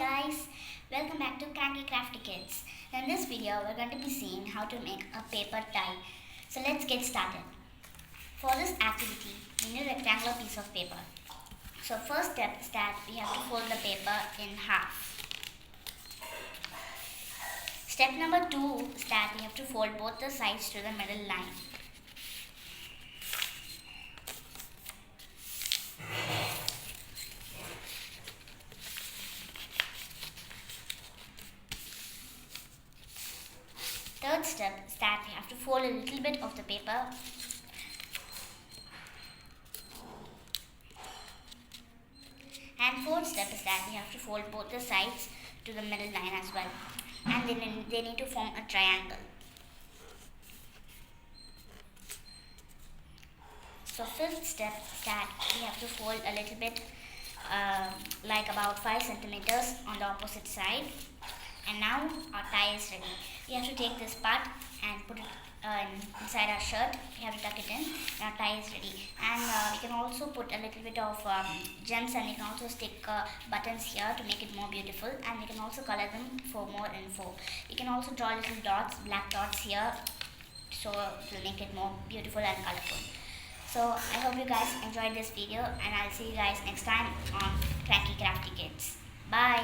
guys, welcome back to Cranky Crafty Kids. In this video, we're going to be seeing how to make a paper tie. So let's get started. For this activity, we need a rectangular piece of paper. So first step is that we have to fold the paper in half. Step number 2 is that we have to fold both the sides to the middle line. Third step is that we have to fold a little bit of the paper and fourth step is that we have to fold both the sides to the middle line as well, and then they need to form a triangle. So fifth step is that we have to fold a little bit like about 5 centimeters on the opposite side. And now our tie is ready. We have to take this part and put it inside our shirt. We have to tuck it in and our tie is ready. And we can also put a little bit of gems, and we can also stick buttons here to make it more beautiful, and we can also color them for more info. You can also draw little dots, black dots here, so it will make it more beautiful and colorful. So I hope you guys enjoyed this video, and I'll see you guys next time on Cranky Crafty Kids. Bye!